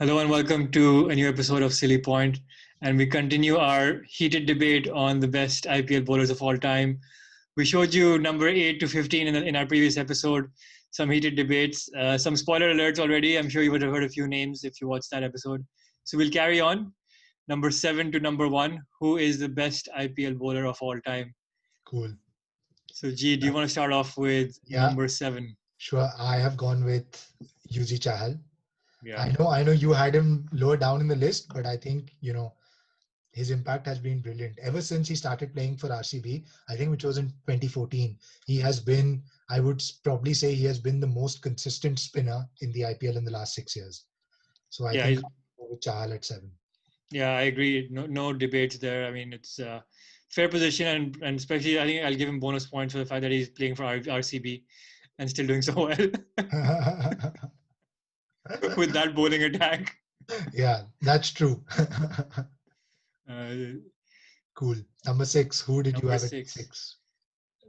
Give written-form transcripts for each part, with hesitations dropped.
Hello and welcome to a new episode of Silly Point. And we continue our heated debate on the best IPL bowlers of all time. We showed you number 8 to 15 in our previous episode, some heated debates, some spoiler alerts already. I'm sure you would have heard a few names if you watched that episode. So we'll carry on. Number 7 to number 1. Who is the best IPL bowler of all time? Cool. So, G, do you want to start off with number 7? Sure. I have gone with Yuji Chahal. Yeah. I know you had him lower down in the list, but I think, his impact has been brilliant. Ever since he started playing for RCB, I think which was in 2014, he has been, I would probably say he has been the most consistent spinner in the IPL in the last 6 years. So I think I'll go with Chahal at 7. Yeah, I agree. No debates there. I mean, it's fair position, and especially I think I'll give him bonus points for the fact that he's playing for RCB and still doing so well with that bowling attack. Yeah, that's true. uh, Cool. Number 6. Who did you have at 6? 6?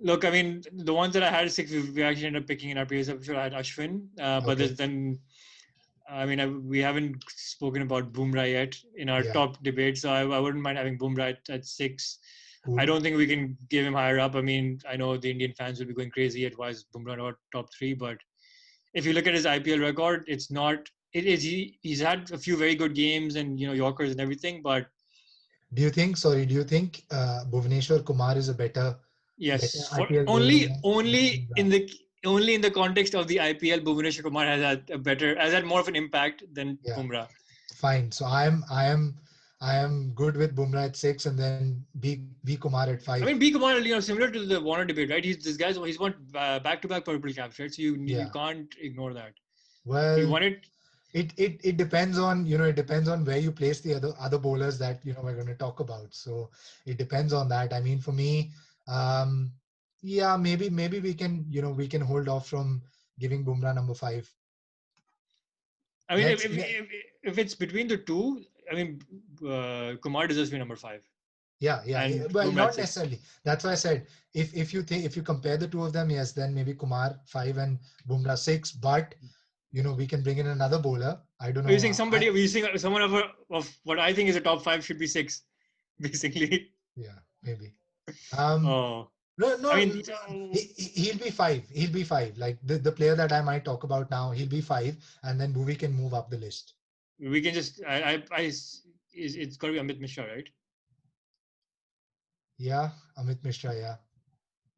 Look, I mean, the ones that I had at 6, we actually ended up picking in our previous episode. I had Ashwin, but then, I mean, we haven't spoken about Bumrah yet in our top debate, so I wouldn't mind having Bumrah at 6. Cool. I don't think we can give him higher up. I mean, I know the Indian fans will be going crazy at why is Bumrah not top 3, but if you look at his IPL record, it's not. It is. He's had a few very good games and Yorkers and everything, but do you think Bhuvneshwar Kumar is a better? Yes, better only in the context of the IPL, Bhuvneshwar Kumar has had more of an impact than Bumrah. Fine. So I am good with Bumrah at 6, and then B Kumar at 5. I mean, B Kumar, similar to the Warner debate, right? He's won back-to-back purple caps, right? So you can't ignore that. Well, he won it. It depends on where you place the other bowlers that we're going to talk about. So it depends on that. I mean, for me, maybe we can hold off from giving Bumrah number 5. I mean, if it's between the two, I mean, Kumar deserves to be number 5. Yeah. Well, not necessarily. That's why I said if you compare the two of them, yes, then maybe Kumar 5 and Bumrah 6. But we can bring in another bowler. I don't know. We're saying someone of what I think is a top 5 should be 6, basically. Yeah, maybe. No. I mean, he'll be 5. He'll be 5. Like the player that I might talk about now, he'll be 5, and then Bhuvi can move up the list. We can just it's got to be Amit Mishra, right? Yeah, Amit Mishra. Yeah.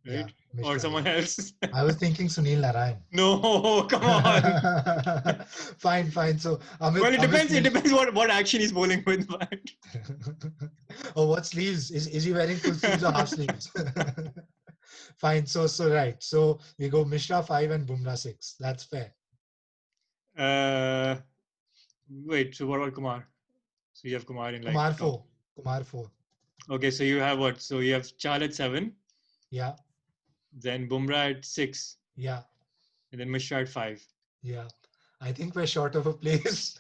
Right? Yeah, Mishra, or someone else. I was thinking Sunil Narayan. No, come on. Fine. So Amit. Well, it depends what action he's bowling with. But oh, what sleeves? Is he wearing full sleeves or half sleeves? Fine. So right. So we go Mishra 5 and Bumrah 6. That's fair. Wait. So what about Kumar? So you have Kumar in like Kumar 4. Kumar 4. Okay. So you have what? So you have Chahal at 7. Yeah. Then Bumrah at 6. Yeah. And then Mishra at 5. Yeah. I think we're short of a place.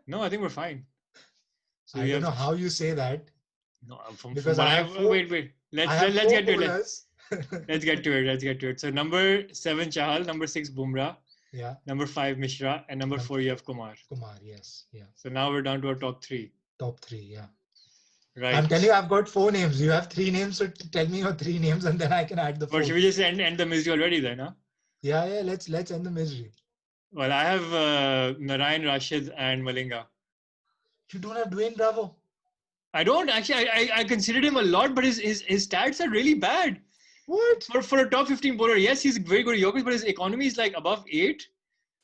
No, I think we're fine. So I don't know how you say that. No, because I have wait. Let's get to it. Let's get to it. So number 7 Chahal, number 6 Bumrah. Yeah. Number 5 Mishra, and number 4 you have Kumar. Kumar, yes. Yeah. So now we're down to our top 3. Top 3, yeah. Right. I'm telling you, I've got 4 names. You have 3 names, so tell me your 3 names, and then I can add the 4. But should we just end the misery already then, huh? Yeah. Let's end the misery. Well, I have Narayan, Rashid, and Malinga. You don't have Dwayne Bravo? I don't actually. I considered him a lot, but his stats are really bad. What? For a top 15 bowler, yes, he's very good at Yorkers, but his economy is like above 8.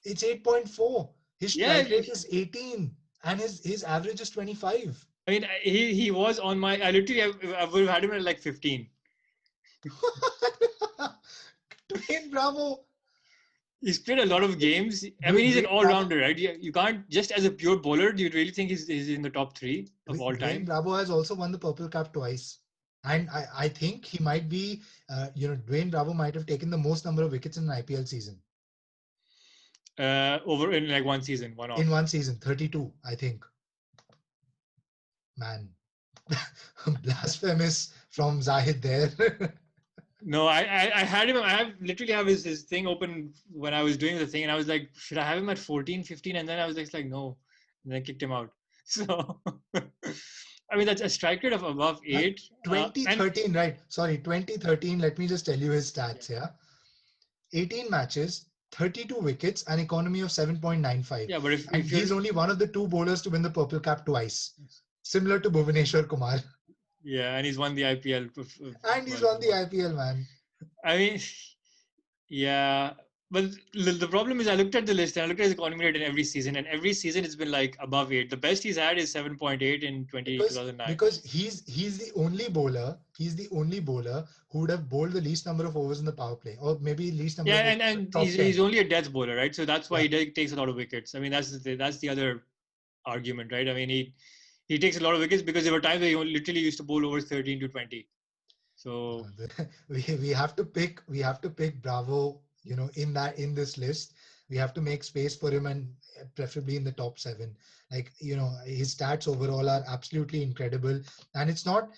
It's 8.4. His strike rate is 18, and his average is 25. I mean, he was on my. I would have had him at like 15. Dwayne Bravo. He's played a lot of games. I mean, he's an all-rounder, right? You can't just as a pure bowler. Do you really think he's in the top 3 of all time? Dwayne Bravo has also won the Purple Cap twice, and I think he might be. Dwayne Bravo might have taken the most number of wickets in an IPL season. Over in like one season, one off. In one season, 32, I think. Man, blasphemous from Zahid there. No, I had him. I literally have his thing open when I was doing the thing, and I was like, should I have him at 14, 15? And then I was like no, and then I kicked him out. So, I mean, that's a strike rate of above 8. And 2013, right? Sorry, 2013. Let me just tell you his yeah, stats here. 18 matches, 32 wickets, an economy of 7.95. yeah, but And if you're he's only one of the two bowlers to win the purple cap twice, similar to Bhuvaneshwar Kumar. yeah, and he's won the IPL. And he's Well, won the IPL, man. I mean, yeah, but the problem is I looked at the list and I looked at his economy rate in every season, and every season it's been like above 8. The best he's had is 7.8 in Because 2009. because he's the only bowler who would have bowled the least number of overs in the power play, or maybe least number Yeah, of overs in the and top he's 10. only a death bowler, right? So that's why Yeah. he takes a lot of wickets. I mean, that's the other argument, right? I mean, he takes a lot of wickets because there were times where he literally used to bowl over 13 to 20. So We have to pick Bravo, in this list. We have to make space for him, and preferably in the top 7. Like, his stats overall are absolutely incredible. And it's not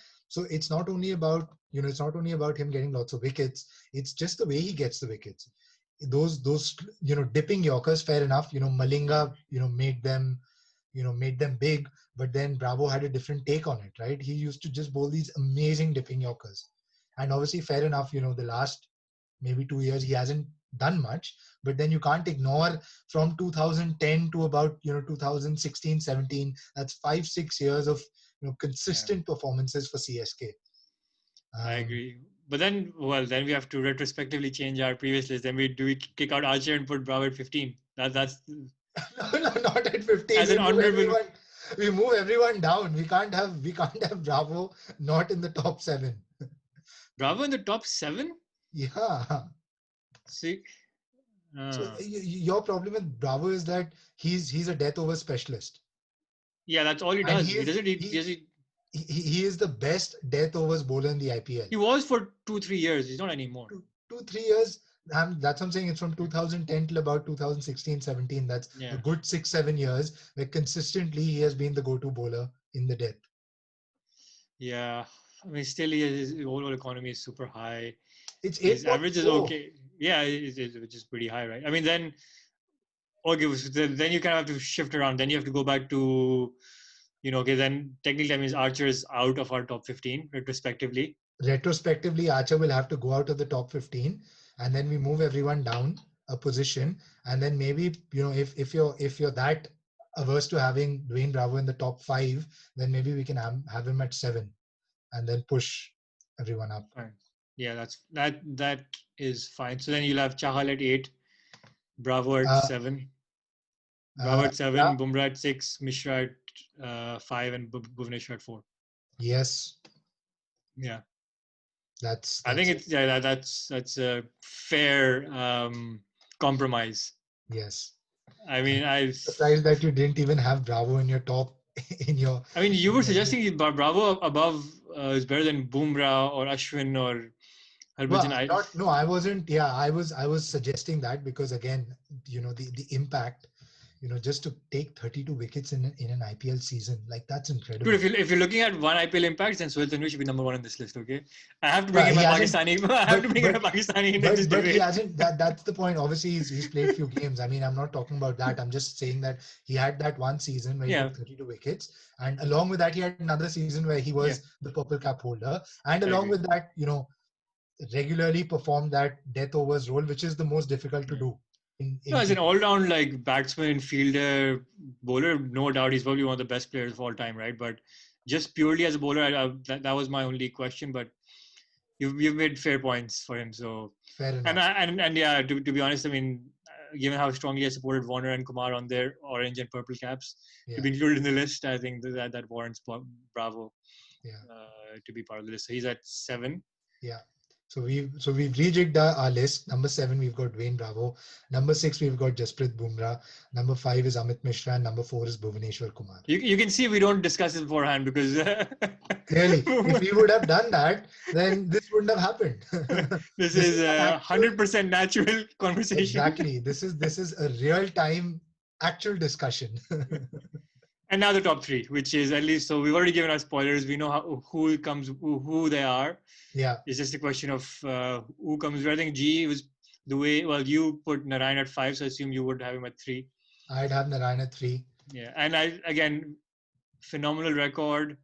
only about him getting lots of wickets. It's just the way he gets the wickets. Those dipping Yorkers, fair enough. Malinga, made them big, but then Bravo had a different take on it, right? He used to just bowl these amazing dipping Yorkers. And obviously, fair enough, the last maybe 2 years he hasn't done much, but then you can't ignore from 2010 to about 2016, 17. That's 5-6 years of yeah, consistent performances for CSK. I Um, agree. But then, well, then we have to retrospectively change our previous list. Then we kick out Archer and put Bravo at 15. That's no, not at 15. as an honorable We move everyone down. We can't have Bravo not in the top 7. Bravo in the top 7. Yeah. See, So uh, your problem with Bravo is that he's a death over specialist, yeah, that's all he and does. He doesn't. he is the best death overs bowler in the IPL. He was for 2 3 years. He's not anymore. Two 3 years. That's what I'm saying. It's from 2010 till about 2016, 17. That's a Yeah, good 6-7 years where consistently he has been the go-to bowler in the death. yeah. I mean, still, his overall economy is super high. It's His average is 8.4. okay. Yeah, which is pretty high, right? I mean, then okay, so then you kind of have to shift around. Then you have to go back to, okay, then technically that means Archer is out of our top 15 retrospectively. Retrospectively, Archer will have to go out of the top 15, and then we move everyone down a position, and then maybe if you're that averse to having Dwayne Bravo in the top 5, then maybe we can have him at 7, and then push everyone up. Fine. Yeah, that is fine. So then you'll have Chahal at 8, Bravo at Uh, 7, Bravo uh, at yeah, 7, Bumrah at 6, Mishra at 5, and Bhuvneshwar at 4. yes, Yeah, that's I think that's it. it's that's a fair compromise. Yes. I I'm mean, surprised that you didn't even have Bravo in your top in your I mean, you in were your list. suggesting Bravo above is better than Bumrah or Ashwin or Harbhajan. Well, not no, I wasn't. Yeah, I was suggesting that because again, the impact, just to take 32 wickets in an IPL season, like that's Dude, incredible. if you're looking at one IPL impact, then Sohail Tanvir should be number 1 on this list. Okay, I have to bring Well, in he my hasn't, Pakistani. I have but to bring in my but Pakistani in this but he debate. hasn't. That's the point. Obviously, he's played few games. I mean, I'm not talking about that. I'm just saying that he had that one season where he Yeah, took 32 wickets, and along with that, he had another season where he yeah, was the purple cap holder, and I along agree. with that, regularly performed that death overs role, which is the most difficult to Yeah. do No, in as an T20. all-round like batsman, fielder, bowler, no doubt he's probably one of the best players of all time, right? But just purely as a bowler, that was my only question. But you've made fair points for him. So, Fair and enough. and yeah, to be honest, I mean, given how strongly I supported Warner and Kumar on their orange and purple caps to Yeah, be included in the list, I think that warrants Bravo yeah, to be part of the list. So he's at 7. yeah. So we've rejigged our list. Number 7, we've got Dwayne Bravo. Number 6, we've got Jasprit Bumrah. Number 5 is Amit Mishra, and number 4 is Bhuvaneshwar Kumar. You can see we don't discuss it beforehand because Clearly, if we would have done that, then this wouldn't have happened. this This is is an a actual 100% natural conversation. exactly. This is a real time actual discussion. And now the top three, which is at least, so we've already given our spoilers. We know who comes, who they are. Yeah. It's just a question of who comes. I think G was the way. Well, you put Narayan at 5, so I assume you would have him at 3. I'd have Narayan at 3. Yeah, and again, phenomenal record.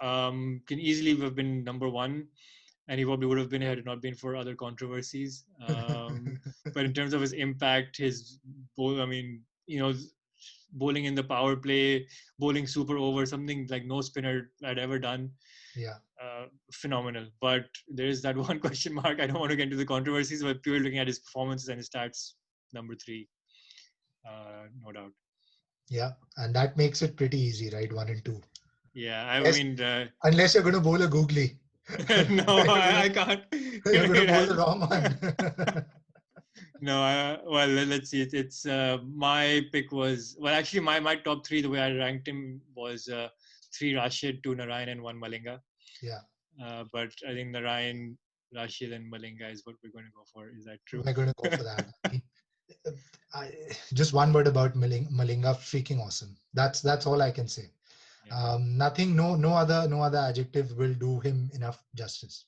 Can easily have been number 1, and he probably would have been had it not been for other controversies. But in terms of his impact, his bowl, I mean, bowling in the power play, bowling super over, something like no spinner had ever done. Yeah. Phenomenal. But there is that one question mark. I don't want to get into the controversies, but purely looking at his performances and his stats, number 3, no doubt. Yeah, and that makes it pretty easy, right? 1 and 2. Yeah, I mean, unless you're going to bowl a googly. No, I can't. You're going to bowl the wrong one. No, well, let's see. It's my pick was, well, actually, my top 3, the way I ranked him was 3 Rashid, 2 Narayan, and 1 Malinga. Yeah. But I think Narayan, Rashid, and Malinga is what we're going to go for. Is that true? We're going to go for that. Just one word about Malinga, freaking awesome. That's all I can say. Yeah. Nothing, no other adjective will do him enough justice.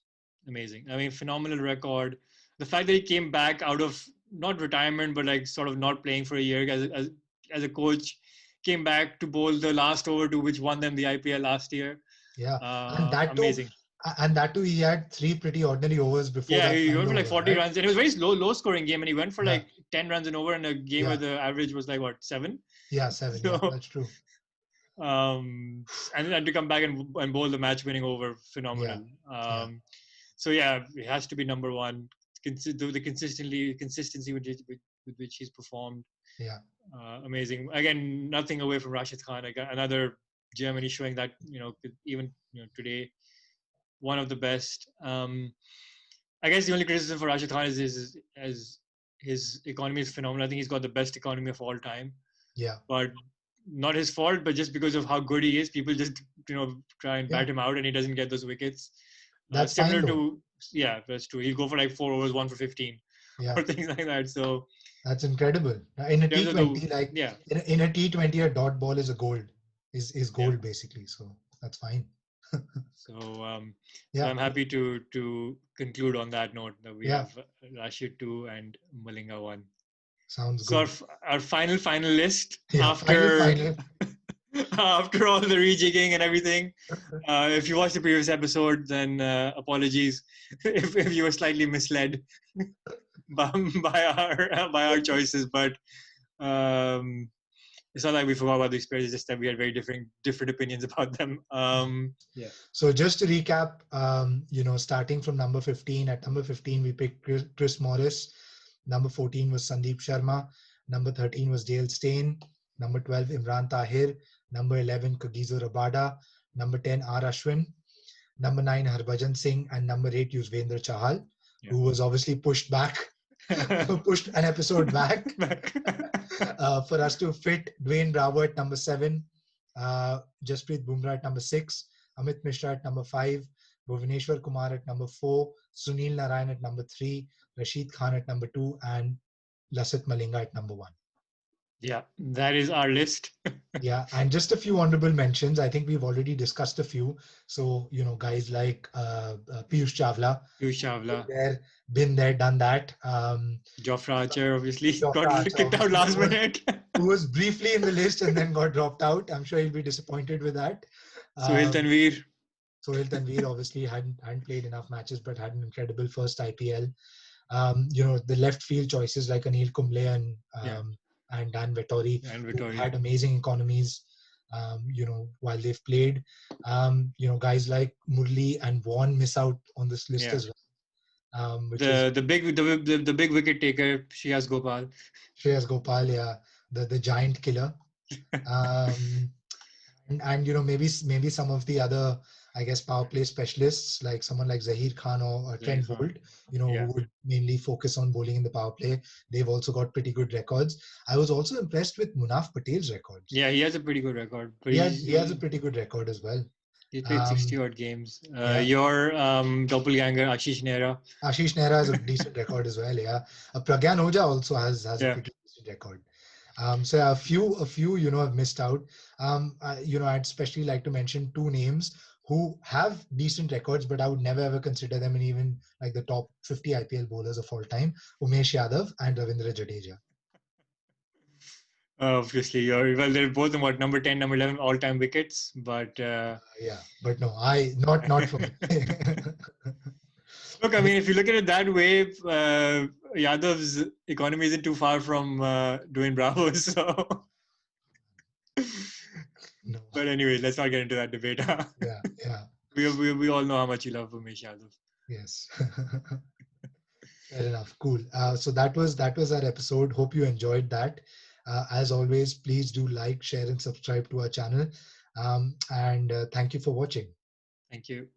Amazing. I mean, phenomenal record. The fact that he came back out of not retirement, but like sort of not playing for a year as a coach, came back to bowl the last over to which won them the IPL last year. Yeah, and that amazing. And that too, he had 3 pretty ordinary overs before. Yeah, that he went for like 40 runs, and it was a very low scoring game, and he went for like 10 runs an over in a game where the average was like what, 7? Yeah, 7. So, yeah, that's true. And to come back and bowl the match winning over, phenomenal. So yeah, it has to be number 1. The consistency with which he's performed. Yeah. Amazing. Again, nothing away from Rashid Khan. Another Germany showing that even today, one of the best. I guess the only criticism for Rashid Khan is his economy is phenomenal. I think he's got the best economy of all time. Yeah. But not his fault, but just because of how good he is, people just try and bat him out, and he doesn't get those wickets. That's similar fine, to that's true. He'll go for like 4 overs, 1 for 15, or things like that. So that's incredible. In a T20, in a T20, a dot ball is a gold. Is gold basically. So that's fine. So I'm happy to conclude on that note that we have Rashid 2 and Malinga 1. Sounds good. So our final list after after all the rejigging and everything. If you watched the previous episode, then apologies if you were slightly misled by our choices. But it's not like we forgot about these players. It's just that we had very different opinions about them. So just to recap, starting from number 15. At number 15, we picked Chris Morris. Number 14 was Sandeep Sharma. Number 13 was Dale Steyn. Number 12, Imran Tahir. Number 11, Kagiso Rabada. Number 10, R. Ashwin. Number 9, Harbhajan Singh. And number 8, Yuzvendra Chahal, who was obviously pushed an episode back for us to fit Dwayne Bravo at number 7, Jasprit Bumrah at number 6, Amit Mishra at number 5, Bhuvaneshwar Kumar at number 4, Sunil Narayan at number 3, Rashid Khan at number 2, and Lasith Malinga at number 1. Yeah, that is our list. Yeah, and just a few honorable mentions. I think we've already discussed a few. So, guys like Piyush Chawla. Been there, done that. Jofra Archer, obviously, got kicked out last minute. Who was briefly in the list and then got dropped out. I'm sure he'll be disappointed with that. Sohail Tanveer. Sohail Tanveer obviously hadn't played enough matches, but had an incredible first IPL. The left field choices like Anil Kumble and Dan Vettori, who had amazing economies, while they've played. Guys like Murli and Vaughan miss out on this list as well. The big wicket taker, Shreyas Gopal. The giant killer. And maybe some of the other, I guess, power play specialists, like someone like Zaheer Khan or Trent Boult, who would mainly focus on bowling in the power play. They've also got pretty good records. I was also impressed with Munaf Patel's records. Yeah, he has a pretty good record. He has a pretty good record as well. He played 60 odd games. Your doppelganger, Ashish Nehra. Ashish Nehra has a decent record as well, yeah. Pragyan Oja also has a pretty decent record. So a few, I've missed out. I'd especially like to mention two names who have decent records, but I would never ever consider them in even like the top 50 IPL bowlers of all time: Umesh Yadav and Ravindra Jadeja. Obviously, they're both in what, number 10, number 11 all-time wickets, but Yeah, but no, I not for me. look, I mean, if you look at it that way, Yadav's economy isn't too far from doing Bravo. So, No. but anyway, let's not get into that debate. Yeah, yeah, We all know how much you love Umesh Yadav. yes. Fair enough. Cool. So that was our episode. Hope you enjoyed that. As always, please do like, share, and subscribe to our channel. And thank you for watching. Thank you.